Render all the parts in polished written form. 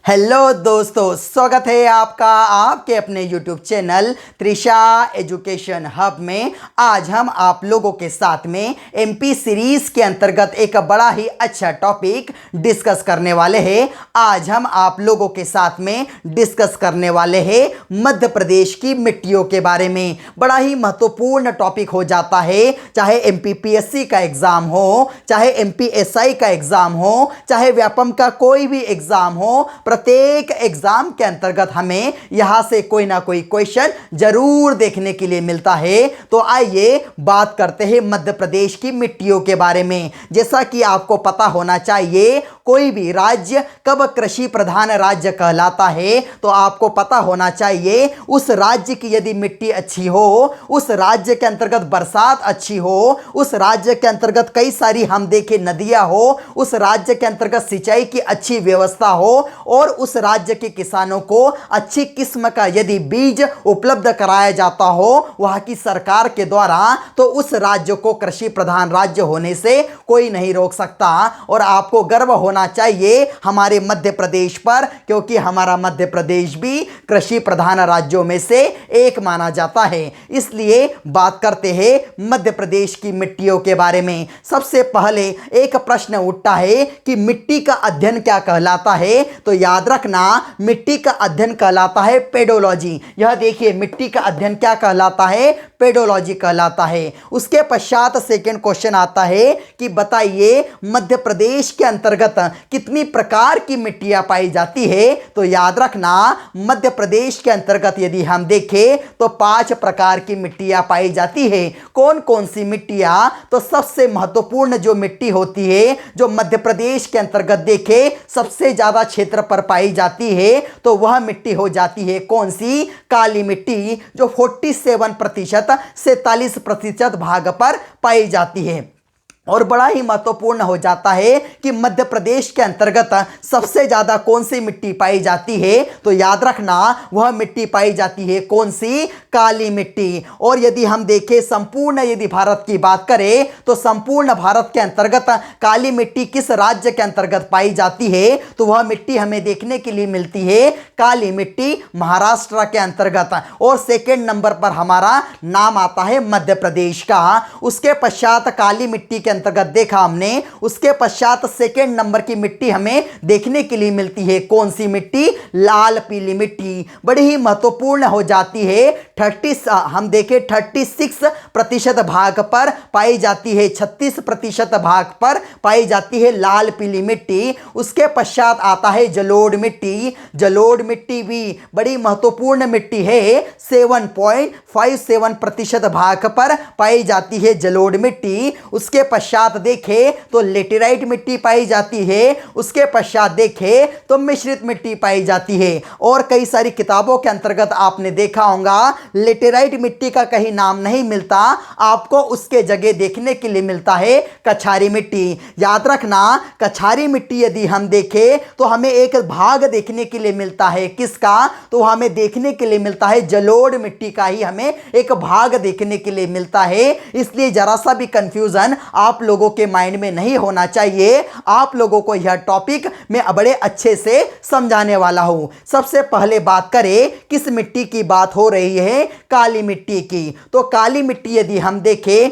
Hello दोस्तों, स्वागत है आपका आपके अपने YouTube channel Trisha education hub में। आज हम आप लोगों के साथ में MP सीरीज के अंतर्गत एक बड़ा ही अच्छा टॉपिक डिस्कस करने वाले हैं। आज हम आप लोगों के साथ में डिस्कस करने वाले हैं मध्य प्रदेश की मिट्टियों के बारे में। बड़ा ही महत्वपूर्ण टॉपिक हो जाता है, चाहे MPPSC का एग्जाम हो, चाहे MPSI का एग्जाम हो, चाहे व्यापम का कोई भी एग्जाम हो। प्रत्येक एग्जाम के अंतर्गत हमें यहां से कोई ना कोई क्वेश्चन जरूर देखने के लिए मिलता है। तो आइए बात करते हैं मध्य प्रदेश की मिट्टियों के बारे में। जैसा कि आपको पता होना चाहिए, कोई भी राज्य कब कृषि प्रधान राज्य कहलाता है, तो आपको पता होना चाहिए उस राज्य की यदि मिट्टी अच्छी हो, उस राज्य के अंतर्गत बरसात अच्छी हो, उस राज्य के अंतर्गत कई सारी हम देखें नदियां हो, उस राज्य के अंतर्गत सिंचाई की अच्छी व्यवस्था हो और उस राज्य के किसानों को अच्छी किस्म का यदि बीज उपलब्ध कराया जाता हो वहां की सरकार के द्वारा, तो उस राज्य को कृषि प्रधान राज्य होने से कोई नहीं रोक सकता। और आपको गर्व होना चाहिए हमारे मध्य प्रदेश पर, क्योंकि हमारा मध्य प्रदेश भी कृषि प्रधान राज्यों में से एक माना जाता है। इसलिए बात करते हैं मध्य प्रदेश की मिट्टियों के बारे में। सबसे पहले एक प्रश्न उठता है कि मिट्टी का अध्ययन क्या कहलाता है। तो याद रखना, मिट्टी का अध्ययन कहलाता है पेडोलॉजी। यह देखिए, मिट्टी का अध्ययन क्या कहलाता है? पेडोलॉजी कहलाता है। उसके पश्चात सेकंड क्वेश्चन आता है कि बताइए मध्य प्रदेश के अंतर्गत कितनी प्रकार की मिट्टियां पाई जाती है। तो याद रखना, मध्य प्रदेश के अंतर्गत यदि हम देखें तो 5 प्रकार की मिट्टियां पाई जाती है। कौन कौन सी मिट्टियां? तो सबसे महत्वपूर्ण जो मिट्टी होती है, जो मध्य प्रदेश के अंतर्गत देखे सबसे ज्यादा क्षेत्र पर पाई जाती है, तो वह मिट्टी हो जाती है कौन सी? काली मिट्टी, जो 47% 47% भाग पर पाई जाती है। और बड़ा ही महत्वपूर्ण हो जाता है कि मध्य प्रदेश के अंतर्गत सबसे ज्यादा कौन सी मिट्टी पाई जाती है। तो याद रखना, वह मिट्टी पाई जाती है कौन सी? काली मिट्टी। और यदि हम देखें संपूर्ण यदि भारत की बात करें, तो संपूर्ण भारत के अंतर्गत काली मिट्टी किस राज्य के अंतर्गत पाई जाती है? तो वह मिट्टी हमें देखने के लिए मिलती है काली मिट्टी महाराष्ट्र के अंतर्गत। और सेकेंड नंबर पर हमारा नाम आता है मध्य प्रदेश का। उसके पश्चात काली मिट्टी के अंतर्गत देखा हमने, उसके पश्चात सेकेंड नंबर की मिट्टी हमें देखने के लिए मिलती है कौन सी मिट्टी? लाल पीली मिट्टी। बड़ी ही महत्वपूर्ण हो जाती है। 36 हम देखें 36% भाग पर पाई जाती है, 36% भाग पर पाई जाती है लाल पीली मिट्टी। उसके पश्चात आता है जलोढ़ मिट्टी। जलोढ़ मिट्टी भी बड़ी महत्वपूर्ण मिट्टी है, 7.57% भाग पर पाई जाती है जलोढ़ मिट्टी। उसके पश्चात देखें तो लेटेराइट मिट्टी पाई जाती है। उसके पश्चात देखें तो मिश्रित मिट्टी पाई जाती है। और कई सारी किताबों के अंतर्गत आपने देखा होगा लेटेराइट मिट्टी का कहीं नाम नहीं मिलता, आपको उसके जगह देखने के लिए मिलता है कछारी मिट्टी। याद रखना, कछारी मिट्टी यदि हम देखें तो हमें एक भाग देखने के लिए मिलता है किसका? तो हमें देखने के लिए मिलता है जलोढ़ मिट्टी का ही हमें एक भाग देखने के लिए मिलता है। इसलिए जरा सा भी कंफ्यूजन आप लोगों के माइंड में नहीं होना चाहिए। आप लोगों को यह टॉपिक मैं बड़े अच्छे से समझाने वाला हूं। सबसे पहले बात करें किस मिट्टी की बात हो रही है? काली मिट्टी की। तो काली मिट्टी यदि हम देखें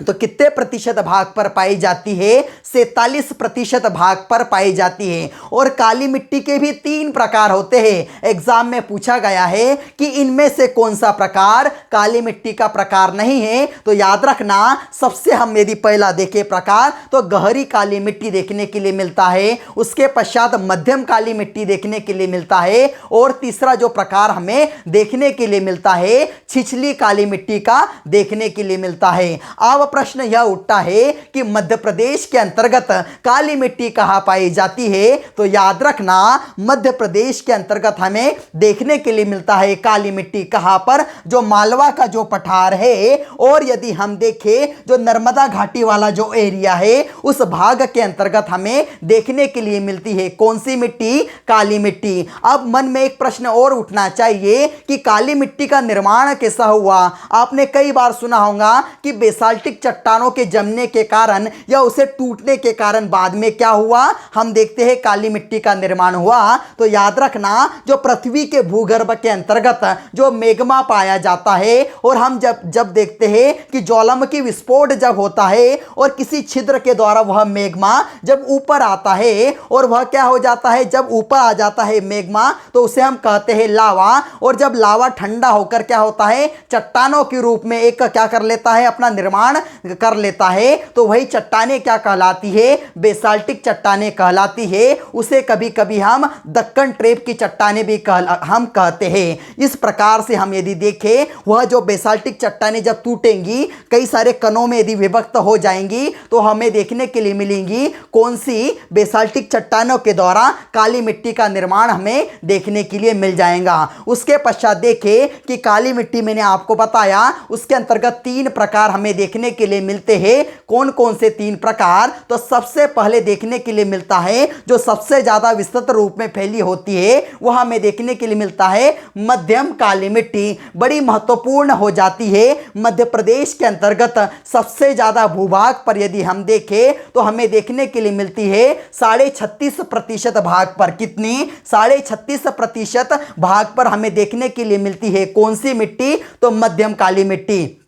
तो कितने प्रतिशत भाग पर पाई जाती है? 47% भाग पर पाई जाती है। और काली मिट्टी के भी 3 प्रकार होते हैं। एग्जाम में पूछा गया है कि इनमें से कौन सा प्रकार काली मिट्टी का प्रकार नहीं है। तो याद रखना, सबसे हम यदि पहला देखें प्रकार, तो गहरी काली मिट्टी देखने के लिए मिलता है। उसके पश्चात मध्यम काली मिट्टी देखने के लिए मिलता है। और तीसरा जो प्रकार हमें देखने के लिए मिलता है, छिछली काली मिट्टी का देखने के लिए मिलता है। अब प्रश्न यह उठता है कि मध्य प्रदेश के अंतर्गत काली मिट्टी कहां पाई जाती है। तो याद रखना, मध्य प्रदेश के अंतर्गत हमें देखने के लिए मिलता है काली मिट्टी कहां पर? जो मालवा का जो पठार है, और यदि हम देखें जो नर्मदा घाटी वाला जो एरिया है, उस भाग के अंतर्गत हमें देखने के लिए मिलती है कौन सी मिट्टी? काली मिट्टी। अब मन में एक प्रश्न और उठना चाहिए कि काली मिट्टी का निर्माण कैसा हुआ? आपने कई बार सुना होगा कि बेसाल्टिक बेसाल्टिक चट्टानों के जमने के कारण या उसे टूटने के कारण बाद में क्या हुआ, हम देखते हैं काली मिट्टी का निर्माण हुआ। तो याद रखना, जो पृथ्वी के भूगर्भ के अंतर्गत जो मैग्मा पाया जाता है, और हम जब देखते हैं कि ज्वालामुखी विस्फोट जब होता है और किसी छिद्र के द्वारा वह मैग्मा जब ऊपर आता है, और वह क्या हो जाता है, जब ऊपर आ जाता है मैग्मा, तो उसे हम कहते हैं लावा। और जब लावा ठंडा होकर क्या होता है, चट्टानों के रूप में एक क्या कर लेता है, अपना निर्माण कर लेता है, तो वही चट्टानें क्या कहलाती है, बेसाल्टिक चट्टानें कहलाती है। उसे कभी कभी हम दक्कन ट्रेप की चट्टानें भी हम कहते हैं। इस प्रकार से हम यदि देखें, वह जो बेसाल्टिक चट्टानें जब टूटेंगी, कई सारे कणों में यदि विभक्त हो जाएंगी, तो हमें देखने के लिए मिलेंगी कौन सी, बेसाल्टिक चट्टानों के द्वारा काली मिट्टी का निर्माण हमें देखने के लिए मिल जाएगा। उसके पश्चात देखें कि काली मिट्टी मैंने आपको बताया, उसके अंतर्गत 3 प्रकार हमें देखने के लिए मिलते हैं। कौन कौन से 3 प्रकार, तो सबसे पहले देखने के लिए मिलता है, जो सबसे ज्यादा विस्तृत रूप में फैली होती है, वह हमें देखने के लिए मिलता है मध्यम काली मिट्टी। बड़ी महत्वपूर्ण हो जाती है। मध्य प्रदेश के अंतर्गत सबसे ज्यादा भूभाग पर यदि हम देखें, तो हमें देखने के लिए मिलती है 36.5% भाग पर। कितनी, 36.5% भाग पर हमें देखने के लिए मिलती है कौन सी मिट्टी, तो मध्यम काली मिट्टी।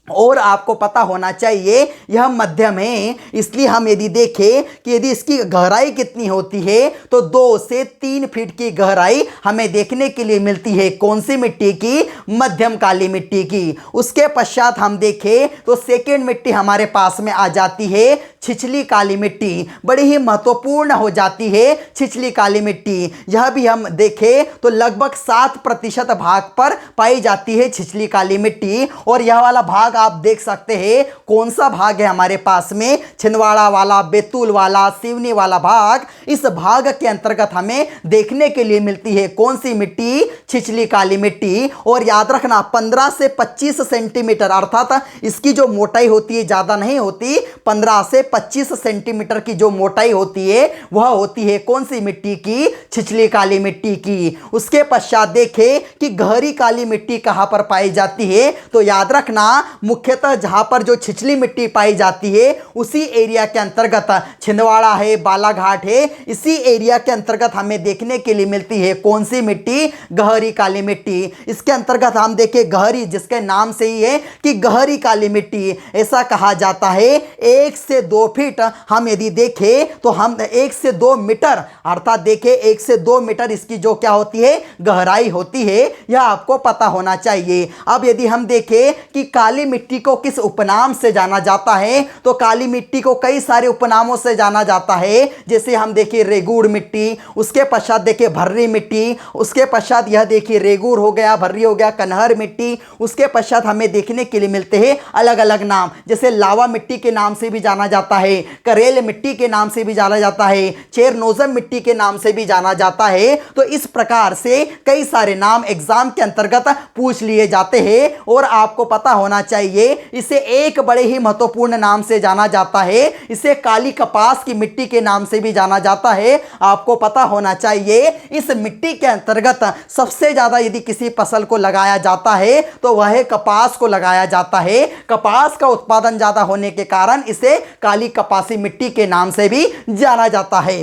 और आपको पता होना चाहिए यह मध्यम है, इसलिए हम यदि देखें कि यदि इसकी गहराई कितनी होती है, तो 2 से 3 फीट की गहराई हमें देखने के लिए मिलती है कौन सी मिट्टी की, मध्यम काली मिट्टी की। उसके पश्चात हम देखें तो सेकेंड मिट्टी हमारे पास में आ जाती है छिछली काली मिट्टी। बड़ी ही महत्वपूर्ण हो जाती है छिछली काली मिट्टी। यह भी हम देखें तो लगभग 7% भाग पर पाई जाती है छिछली काली मिट्टी। और यह वाला भाग आप देख सकते हैं कौन सा भाग है हमारे पास में, छिंदवाड़ा वाला, बैतूल वाला, सिवनी वाला भाग। इस भाग के अंतर्गत हमें देखने के लिए मिलती है कौन सी मिट्टी, छिछली काली मिट्टी। और याद रखना 15 से 25 सेंटीमीटर, अर्थात इसकी जो मोटाई होती है ज़्यादा नहीं होती, 15 से 25 सेंटीमीटर की जो मोटाई होती है वह होती है कौन सी मिट्टी की, छिछली काली मिट्टी की। उसके पश्चात देखें कि गहरी काली मिट्टी कहां पर पाई जाती है, तो याद रखना मुख्यतः जहां पर जो छिछली मिट्टी पाई जाती है उसी एरिया के अंतर्गत छिंदवाड़ा है, बालाघाट है, इसी एरिया के अंतर्गत हमें देखने के लिए मिलती है कौन सी मिट्टी, गहरी काली मिट्टी। इसके अंतर्गत हम देखें गहरी, जिसके नाम से ही है कि गहरी काली मिट्टी, ऐसा कहा जाता है 1 से 2 फीट। हम यदि देखें तो हम 1 से 2 मीटर, अर्थात देखें 1 से 2 मीटर इसकी जो क्या होती है, गहराई होती है। यह आपको पता होना चाहिए। अब यदि हम देखें कि काली मिट्टी को किस उपनाम से जाना जाता है, तो काली मिट्टी को कई सारे उपनामों से जाना जाता है। जैसे हम देखिए रेगूड़ मिट्टी, उसके पश्चात देखिए भर्री मिट्टी, उसके पश्चात यह देखिए रेगूड़ हो गया, भर्री हो गया, कन्हर मिट्टी। उसके पश्चात हमें देखने के लिए मिलते हैं अलग अलग नाम, जैसे लावा मिट्टी के नाम से भी जाना जाता है, करेल मिट्टी के नाम से भी जाना जाता है, चेरनोजम मिट्टी के नाम से भी जाना जाता है। तो इस प्रकार से कई सारे नाम एग्जाम के अंतर्गत पूछ लिए जाते हैं। और आपको पता होना चाहिए इसे एक बड़े ही महत्वपूर्ण नाम से जाना जाता है, इसे काली कपास की मिट्टी के नाम से भी जाना जाता है। आपको पता होना चाहिए इस मिट्टी के अंतर्गत सबसे ज्यादा यदि किसी फसल को लगाया जाता है तो वह कपास को लगाया जाता है। कपास का उत्पादन ज्यादा होने के कारण इसे काली कपासी मिट्टी के नाम से भी जाना जाता है।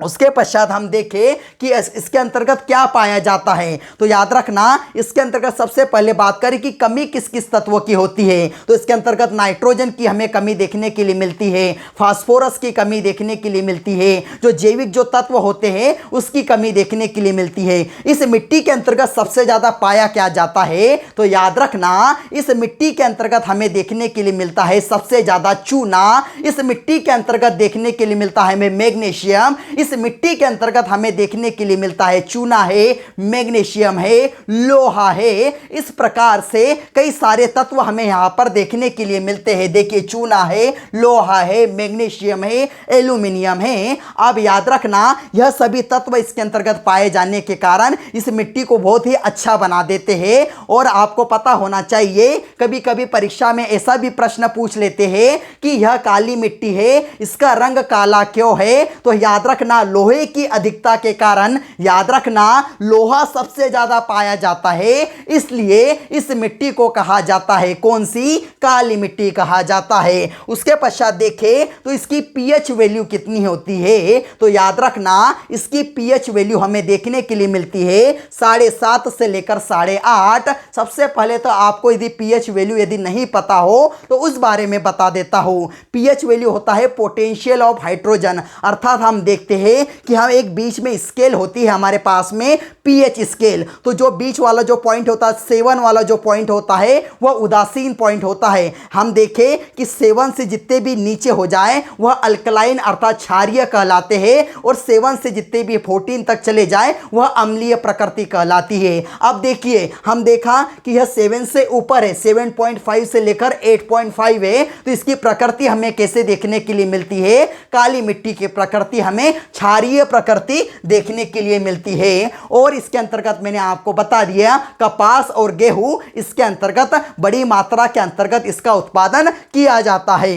उसके पश्चात हम देखें कि इसके अंतर्गत क्या पाया जाता है, तो याद रखना इसके अंतर्गत सबसे पहले बात करें कि कमी किस किस तत्वों की होती है, तो इसके अंतर्गत नाइट्रोजन की हमें कमी देखने के लिए मिलती है, फास्फोरस की कमी देखने के लिए मिलती है, जो जैविक जो तत्व होते हैं उसकी कमी देखने के लिए मिलती है। इस मिट्टी के अंतर्गत सबसे ज्यादा पाया क्या जाता है, तो याद रखना इस मिट्टी के अंतर्गत हमें देखने के लिए मिलता है सबसे ज्यादा चूना। इस मिट्टी के अंतर्गत देखने के लिए मिलता है हमें मैग्नीशियम। इस मिट्टी के अंतर्गत हमें देखने के लिए मिलता है चूना है, मैग्नीशियम है, लोहा है। इस प्रकार से कई सारे तत्व हमें यहां पर देखने के लिए मिलते हैं। देखिए चूना है, लोहा है, मैग्नीशियम है, एल्यूमिनियम है। अब याद रखना यह सभी तत्व इसके अंतर्गत पाए जाने के कारण इस मिट्टी को बहुत ही अच्छा बना देते हैं। और आपको पता होना चाहिए कभी कभी परीक्षा में ऐसा भी प्रश्न पूछ लेते हैं कि यह काली मिट्टी है, इसका रंग काला क्यों है, तो याद रखना वरना लोहे की अधिकता के कारण याद रखना लोहा सबसे ज्यादा पाया जाता है, इसलिए इस मिट्टी को कहा जाता है कौन सी? काली मिट्टी कहा जाता है। उसके पश्चात देखें तो इसकी पीएच वैल्यू कितनी होती है, तो याद रखना इसकी पीएच वैल्यू हमें देखने के लिए मिलती है 7.5 से लेकर 8.5। सबसे पहले तो आपको यदि पीएच वैल्यू यदि नहीं पता हो तो उस बारे में बता देता हूं। पीएच वैल्यू होता है पोटेंशियल ऑफ हाइड्रोजन, अर्थात हम देखते हैं कि हम एक बीच में स्केल होती है हमारे पास में पीएच स्केल, तो जो बीच वाला जो पॉइंट होता है 7 वाला जो पॉइंट होता है वह उदासीन पॉइंट होता है। हम देखें कि 7 से जितने भी नीचे हो जाए वह अल्कलाइन अर्थात क्षारीय कहलाते हैं, और 7 से जितने भी 14 तक चले जाए वह अम्लीय प्रकृति कहलाती है। अब देखिए हम देखा कि यह 7 से ऊपर है, 7.5 से लेकर 8.5 है, तो इसकी प्रकृति हमें कैसे देखने के लिए मिलती है? काली मिट्टी की प्रकृति हमें क्षारीय प्रकृति देखने के लिए मिलती है। और इसके अंतर्गत मैंने आपको बता दिया कपास और गेहूं इसके अंतर्गत बड़ी मात्रा के अंतर्गत इसका उत्पादन किया जाता है।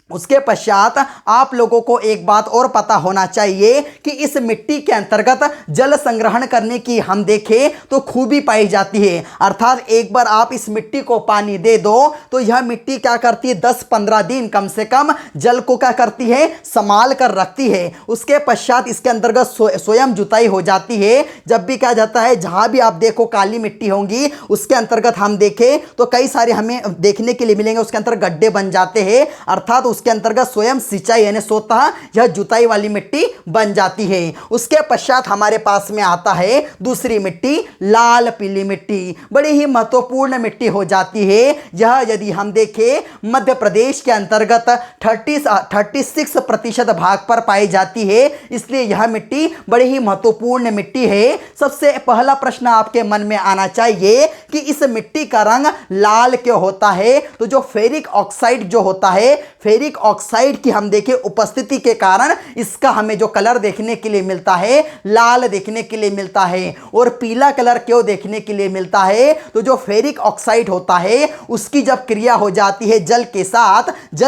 उसके पश्चात आप लोगों को एक बात और पता होना चाहिए कि इस मिट्टी के अंतर्गत जल संग्रहण करने की हम देखें तो खूबी पाई जाती है, अर्थात एक बार आप इस मिट्टी को पानी दे दो तो यह मिट्टी क्या करती है 10-15 दिन कम से कम जल को क्या करती है? संभाल कर रखती है। उसके पश्चात इसके अंतर्गत स्वयं जुताई हो जाती है। जब भी क्या जाता है जहां भी आप देखो काली मिट्टी होंगी उसके अंतर्गत हम देखें तो कई सारे हमें देखने के लिए मिलेंगे, उसके अंतर्गत गड्ढे बन जाते हैं, अर्थात उसके अंतर्गत स्वयं सिंचाई यानी स्वतः यह जुताई वाली मिट्टी बन जाती है। उसके पश्चात हमारे पास में आता है दूसरी मिट्टी लाल पीली मिट्टी, बड़ी ही महत्वपूर्ण मिट्टी हो जाती है। यह यदि हम देखें मध्य प्रदेश के अंतर्गत 36% भाग पर पाई जाती है, इसलिए यह मिट्टी बड़ी ही महत्वपूर्ण मिट्टी है। सबसे पहला प्रश्न आपके मन में आना चाहिए कि इस मिट्टी का रंग लाल क्यों होता है? तो जो फेरिक ऑक्साइड जो होता है, फेरिक ऑक्साइड की हम देखें उपस्थिति के कारण इसका हमें जो कलर देखने के लिए मिलता है लाल देखने के लिए मिलता है। और पीला कलर क्यों देखने के लिए मिलता है? तो जो फेरिक ऑक्साइड होता है उसकी जब क्रिया हो जाती है जल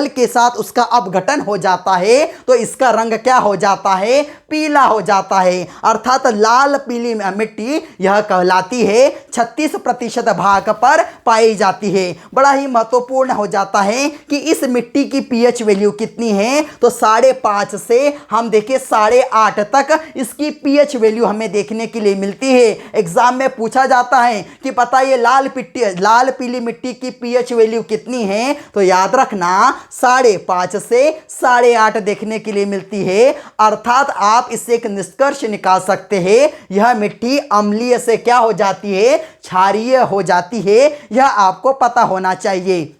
के साथ उसका अपघटन हो जाता है तो इसका रंग क्या हो जाता है? पीला हो जाता है। अर्थात लाल पीली मिट्टी यह कहलाती है 36% भाग पर पाई जाती है। बड़ा ही महत्वपूर्ण हो जाता है कि इस मिट्टी की पीएच वैल्यू कितनी है? तो 5.5 से हम देखें 8.5 तक इसकी पीएच वैल्यू हमें देखने के लिए मिलती है। एग्जाम में पूछा जाता है कि बताइए लाल पीली मिट्टी की पीएच वैल्यू कितनी है? तो याद रखना 5.5 से 8.5 देखने के लिए मिलती है। अर्थात आप इससे एक निष्कर्ष निकाल सकते हैं यह मिट्टी अम्लीय से क्या हो जाती है? क्षारीय हो जाती है। यह आपको पता होना चाहिए।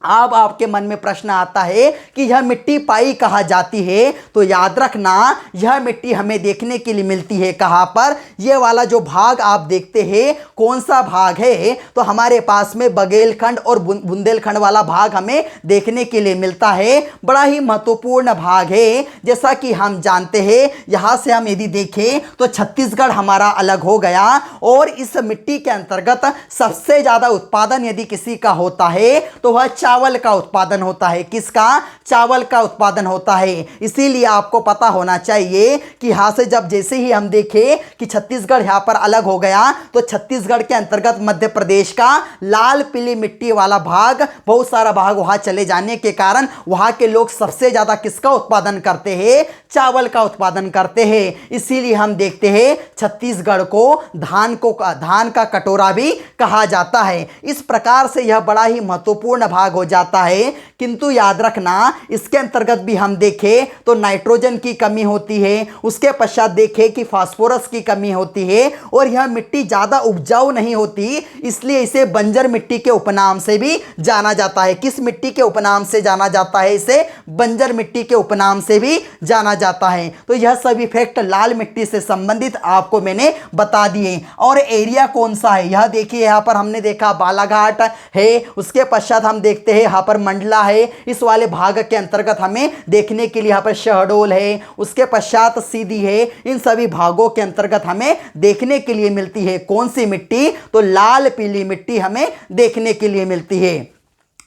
अब आपके मन में प्रश्न आता है कि यह मिट्टी पाई कहाँ जाती है? तो याद रखना यह मिट्टी हमें देखने के लिए मिलती है कहाँ पर? यह वाला जो भाग आप देखते हैं कौन सा भाग है? तो हमारे पास में बघेलखंड और बुंदेलखंड वाला भाग हमें देखने के लिए मिलता है। बड़ा ही महत्वपूर्ण भाग है। जैसा कि हम जानते हैं यहाँ से हम यदि देखें तो छत्तीसगढ़ हमारा अलग हो गया, और इस मिट्टी के अंतर्गत सबसे ज़्यादा उत्पादन यदि किसी का होता है तो वह चावल का उत्पादन होता है। किसका? चावल का उत्पादन होता है। इसीलिए आपको पता होना चाहिए कि यहां से जब जैसे ही हम देखें कि छत्तीसगढ़ यहां पर अलग हो गया तो छत्तीसगढ़ के अंतर्गत मध्य प्रदेश का लाल पीली मिट्टी वाला भाग, बहुत सारा भाग वहां चले जाने के कारण वहां के लोग सबसे ज्यादा किसका उत्पादन करते हैं? चावल का उत्पादन करते हैं। इसीलिए हम देखते हैं छत्तीसगढ़ को धान का कटोरा भी कहा जाता है। इस प्रकार से यह बड़ा ही महत्वपूर्ण भाग हो जाता है। किंतु याद रखना इसके अंतर्गत भी हम देखें तो नाइट्रोजन की कमी होती है, उसके पश्चात देखें कि फास्फोरस की कमी होती है, और यह मिट्टी ज़्यादा उपजाऊ नहीं होती, इसलिए इसे बंजर मिट्टी के उपनाम से भी जाना जाता है। किस मिट्टी के उपनाम से जाना जाता है? इसे बंजर मिट्टी के उपनाम से भी जाना जाता है। तो यह सभी फैक्ट लाल मिट्टी से संबंधित आपको मैंने बता दिए। और एरिया कौन सा है? यह देखिए यहाँ पर हमने देखा बालाघाट है, उसके पश्चात हम देखते हैं यहाँ पर मंडला है। इस वाले भाग के अंतर्गत हमें देखने के लिए यहाँ पर शहडोल है, उसके पश्चात सीधी है। इन सभी भागों के अंतर्गत हमें देखने के लिए मिलती है कौन सी मिट्टी? तो लाल पीली मिट्टी हमें देखने के लिए मिलती है।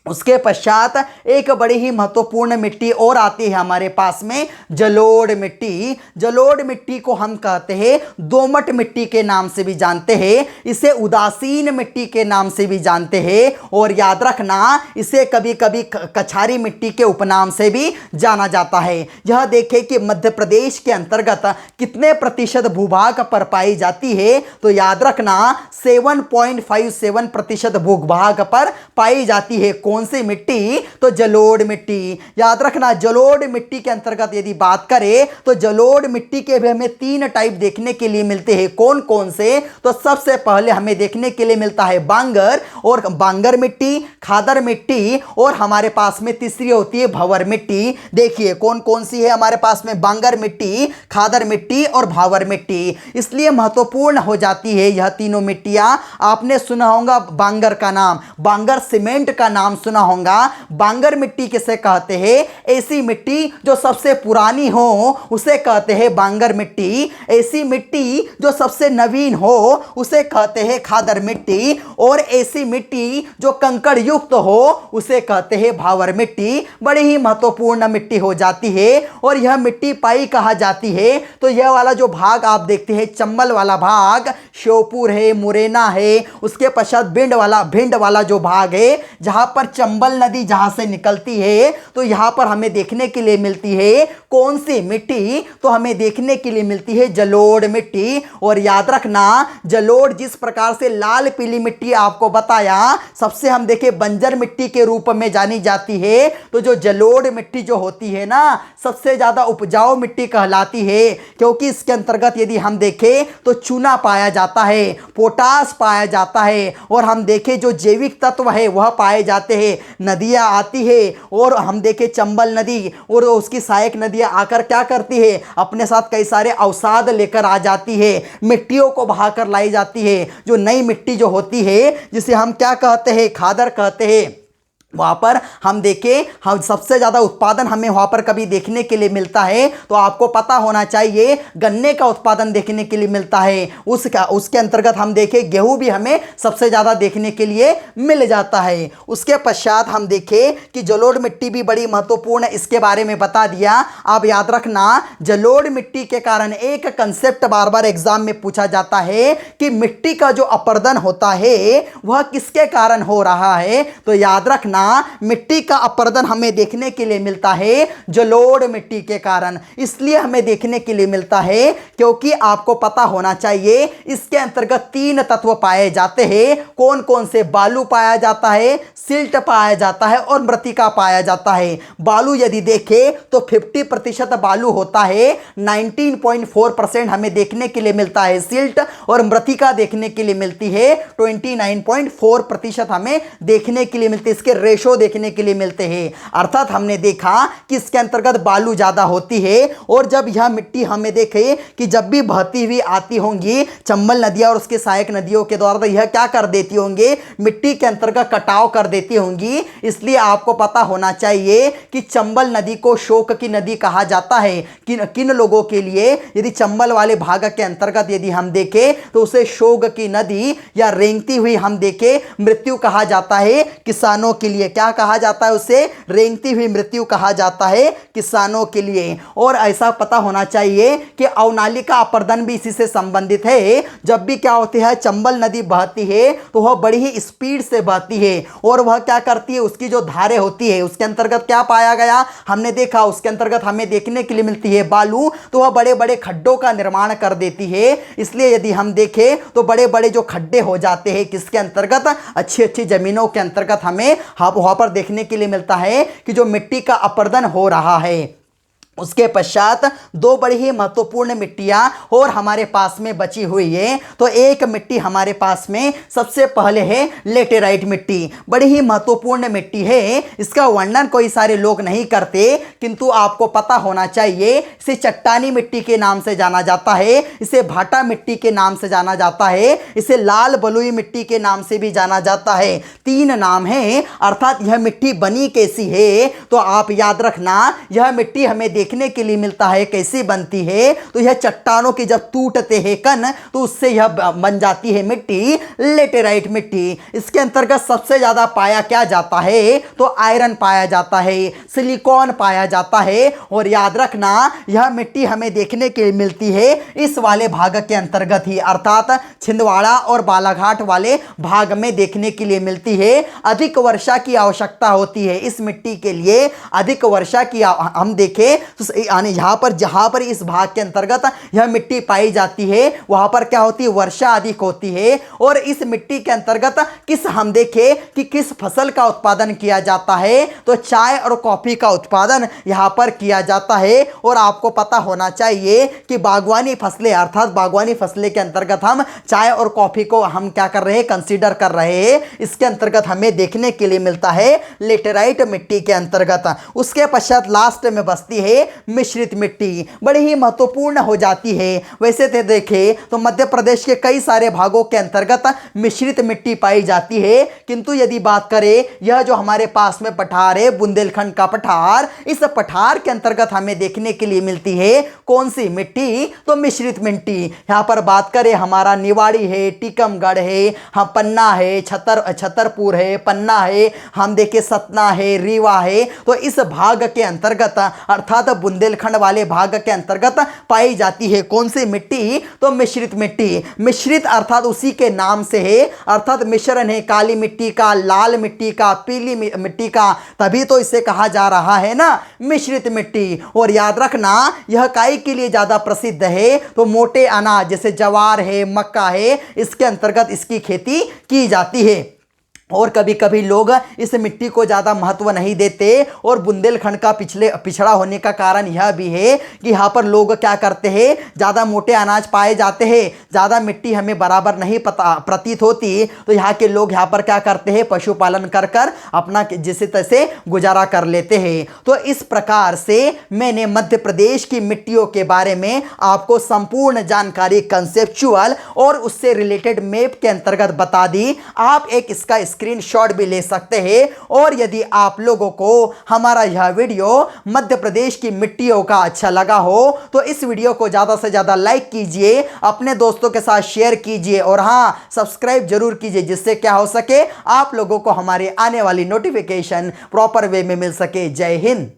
उसके पश्चात एक बड़ी ही महत्वपूर्ण मिट्टी और आती है हमारे पास में, जलोढ़ मिट्टी। जलोढ़ मिट्टी को हम कहते हैं दोमट मिट्टी के नाम से भी जानते हैं, इसे उदासीन मिट्टी के नाम से भी जानते हैं, और याद रखना इसे कभी कभी कछारी मिट्टी के उपनाम से भी जाना जाता है। यह देखें कि मध्य प्रदेश के अंतर्गत कितने प्रतिशत भूभाग पर पाई जाती है, तो याद रखना 7.57% भूभाग पर पाई जाती है। कौन सी मिट्टी? तो जलोढ़ मिट्टी। याद रखना जलोढ़ मिट्टी के अंतर्गत यदि बात करें तो जलोढ़ मिट्टी के भी हमें 3 टाइप देखने के लिए मिलते हैं। कौन कौन से? तो सबसे पहले हमें देखने के लिए मिलता है बांगर, और बांगर मिट्टी, खादर मिट्टी, और हमारे पास में तीसरी होती है भंवर मिट्टी। देखिए कौन कौन सी है हमारे पास में, बांगर मिट्टी, खादर मिट्टी और भंवर मिट्टी। इसलिए महत्वपूर्ण हो जाती है यह तीनों मिट्टियां। आपने सुना होगा बांगर का नाम, बांगर सीमेंट का नाम सुना होगा। बांगर मिट्टी किसे कहते हैं? ऐसी मिट्टी जो सबसे पुरानी हो उसे कहते हैं बांगर मिट्टी। ऐसी मिट्टी जो सबसे नवीन हो उसे कहते हैं खादर मिट्टी, और ऐसी मिट्टी जो कंकड़ युक्त हो उसे कहते हैं भंवर मिट्टी। बड़ी ही महत्वपूर्ण मिट्टी हो जाती है। और यह मिट्टी पाई कहा जाती है, तो यह वाला जो भाग आप देखते हैं चंबल वाला भाग, श्योपुर है, मुरैना है, उसके पश्चात भिंड वाला जो भाग है जहां पर चंबल नदी जहां से निकलती है, तो यहां पर हमें देखने के लिए मिलती है कौन सी मिट्टी? तो हमें देखने के लिए मिलती है जलोढ़ मिट्टी। और याद रखना जलोढ़ जिस प्रकार से लाल पीली मिट्टी आपको बताया सबसे हम देखें बंजर मिट्टी के रूप में जानी जाती है, तो जो जलोढ़ मिट्टी जो होती है ना सबसे ज्यादा उपजाऊ मिट्टी कहलाती है, क्योंकि इसके अंतर्गत यदि हम देखें तो चूना पाया जाता है, पोटास पाया जाता है, और हम देखें जो जैविक तत्व है वह पाए जाते हैं। नदियां आती है, और हम देखें चंबल नदी और उसकी सहायक नदियां आकर क्या करती है, अपने साथ कई सारे अवसाद लेकर आ जाती है, मिट्टियों को बहाकर लाई जाती है। जो नई मिट्टी जो होती है जिसे हम क्या कहते हैं, खादर कहते हैं, वहाँ पर हम देखें हम सबसे ज़्यादा उत्पादन हमें वहाँ पर कभी देखने के लिए मिलता है, तो आपको पता होना चाहिए गन्ने का उत्पादन देखने के लिए मिलता है। उसके अंतर्गत हम देखें गेहूँ भी हमें सबसे ज़्यादा देखने के लिए मिल जाता है। उसके पश्चात हम देखें कि जलोढ़ मिट्टी भी बड़ी महत्वपूर्ण, इसके बारे में बता दिया। आप याद रखना जलोढ़ मिट्टी के कारण एक कंसेप्ट बार बार एग्जाम में पूछा जाता है कि मिट्टी का जो अपर्दन होता है वह किसके कारण हो रहा है, तो याद रखना मिट्टी का अपर्दन हमें देखने के लिए मिलता है जलोढ़ मिट्टी के कारण। इसलिए हमें देखने के लिए मिलता है क्योंकि आपको पता होना चाहिए इसके अंतर्गत 3 तत्व पाए जाते हैं। कौन कौन से? बालू पाया जाता है, सिल्ट पाया जाता है, और मृतिका पाया जाता है। बालू यदि देखें तो 50% बालू होता है, 19.4% हमें देखने के लिए मिलता है सिल्ट, और मृतिका देखने के लिए मिलती है 29.4% हमें देखने के लिए मिलती है। इसके रेशो देखने के लिए मिलते हैं। अर्थात हमने देखा कि इसके अंतर्गत बालू ज्यादा होती है, और जब यह मिट्टी हमें देखे कि जब भी बहती हुई आती होंगी चंबल नदियां और उसके सहायक नदियों के द्वारा, तो यह क्या कर देती होंगी, मिट्टी के अंतर्गत कटाव कर देती होंगी। इसलिए आपको पता होना चाहिए कि चंबल नदी को शोक की नदी कहा जाता है। किन लोगों के लिए? यदि चंबल वाले भाग के अंतर्गत यदि हम देखें तो उसे शोक की नदी या रेंगती हुई हम देखें मृत्यु कहा जाता है। किसानों के लिए क्या कहा जाता है? उसे रेंगती हुई मृत्यु कहा जाता है किसानों के लिए। और ऐसा पता होना चाहिए कि अवनालिका अपर्दन भी इसी से संबंधित है। जब भी क्या होती है चंबल नदी बहती है तो वह बड़ी ही स्पीड से बहती है, और वह क्या करती है, उसकी जो धारें होती है उसके अंतर्गत क्या पाया गया, हमने देखा उसके अंतर्गत हमें देखने के लिए मिलती है बालू, तो वह बड़े बड़े खड्डों का निर्माण कर देती है। इसलिए यदि हम देखें तो बड़े बड़े जो खड्डे हो जाते हैं किसके अंतर्गत, अच्छी अच्छी जमीनों के अंतर्गत हमें वहां पर देखने के लिए मिलता है कि जो मिट्टी का अपर्दन हो रहा है। उसके पश्चात 2 बड़ी ही महत्वपूर्ण मिट्टियां और हमारे पास में बची हुई है। तो एक मिट्टी हमारे पास में सबसे पहले है लेटेराइट मिट्टी। बड़ी ही महत्वपूर्ण मिट्टी है, इसका वर्णन कोई सारे लोग नहीं करते, किंतु आपको पता होना चाहिए इसे चट्टानी मिट्टी के नाम से जाना जाता है, इसे भाटा मिट्टी के नाम से जाना जाता है, इसे लाल बलुई मिट्टी के नाम से भी जाना जाता है। 3 नाम है। अर्थात यह मिट्टी बनी कैसी है, तो आप याद रखना यह मिट्टी हमें देखने के लिए मिलता है कैसी बनती है, तो यह चट्टानों की जब टूटते हैं कण तो उससे यह बन जाती है मिट्टी, लेटेराइट मिट्टी। इसके अंतर्गत सबसे ज्यादा पाया क्या जाता है, तो आयरन पाया जाता है, सिलिकॉन पाया जाता है। और याद रखना यह मिट्टी हमें देखने के लिए मिलती है इस वाले भाग के अंतर्गत ही, अर्थात छिंदवाड़ा और बालाघाट वाले भाग में देखने के लिए मिलती है। अधिक वर्षा की आवश्यकता होती है इस मिट्टी के लिए, अधिक वर्षा की हम देखें तो यानी यहाँ पर जहाँ पर इस भाग के अंतर्गत यह मिट्टी पाई जाती है वहाँ पर क्या होती है, वर्षा अधिक होती है। और इस मिट्टी के अंतर्गत किस हम देखें कि किस फसल का उत्पादन किया जाता है, तो चाय और कॉफी का उत्पादन यहाँ पर किया जाता है। और आपको पता होना चाहिए कि बागवानी फसलें अर्थात बागवानी फसलें के अंतर्गत हम चाय और कॉफी को हम क्या कर रहे हैं, कंसीडर कर रहे हैं। इसके अंतर्गत हमें देखने के लिए मिलता है लेटेराइट मिट्टी के अंतर्गत। उसके पश्चात लास्ट में बसती है मिश्रित मिट्टी, बड़ी ही महत्वपूर्ण हो जाती है। वैसे तो देखें तो मध्य प्रदेश के कई सारे भागों के अंतर्गत मिश्रित मिट्टी पाई जाती है, किंतु यदि बात करें यह जो हमारे पास में पठार है बुंदेलखंड का पठार, इस पठार के अंतर्गत हमें देखने के लिए मिलती है कौन सी मिट्टी, तो मिश्रित मिट्टी। यहां पर बात करें हमारा निवाड़ी है, टीकमगढ़ है, हम पन्ना है, छतरपुर है, पन्ना है, हम देखें सतना है, रीवा है, तो इस भाग के अंतर्गत अर्थात बुंदेलखंड वाले भाग के अंतर्गत पाई जाती है कौन सी मिट्टी, तो मिश्रित मिट्टी। मिश्रित अर्थात उसी के नाम से है, अर्थात मिश्रण है काली मिट्टी का, लाल मिट्टी का, पीली मिट्टी का, तभी तो इसे कहा जा रहा है ना मिश्रित मिट्टी। और याद रखना यह काई के लिए ज्यादा प्रसिद्ध है, तो मोटे अनाज जैसे ज्वार है, मक्का है, इसके अंतर्गत इसकी खेती की जाती है। और कभी कभी लोग इस मिट्टी को ज़्यादा महत्व नहीं देते। और बुंदेलखंड का पिछड़ा होने का कारण यह भी है कि यहाँ पर लोग क्या करते हैं, ज़्यादा मोटे अनाज पाए जाते हैं, ज़्यादा मिट्टी हमें बराबर नहीं प्रतीत होती, तो यहाँ के लोग यहाँ पर क्या करते हैं, पशुपालन कर कर अपना जिसे तैसे गुजारा कर लेते हैं। तो इस प्रकार से मैंने मध्य प्रदेश की मिट्टियों के बारे में आपको संपूर्ण जानकारी कंसेप्चुअल और उससे रिलेटेड मैप के अंतर्गत बता दी। आप एक इसका स्क्रीनशॉट भी ले सकते हैं। और यदि आप लोगों को हमारा यह वीडियो मध्य प्रदेश की मिट्टियों का अच्छा लगा हो तो इस वीडियो को ज़्यादा से ज़्यादा लाइक कीजिए, अपने दोस्तों के साथ शेयर कीजिए और हाँ सब्सक्राइब जरूर कीजिए, जिससे क्या हो सके आप लोगों को हमारे आने वाली नोटिफिकेशन प्रॉपर वे में मिल सके। जय हिंद।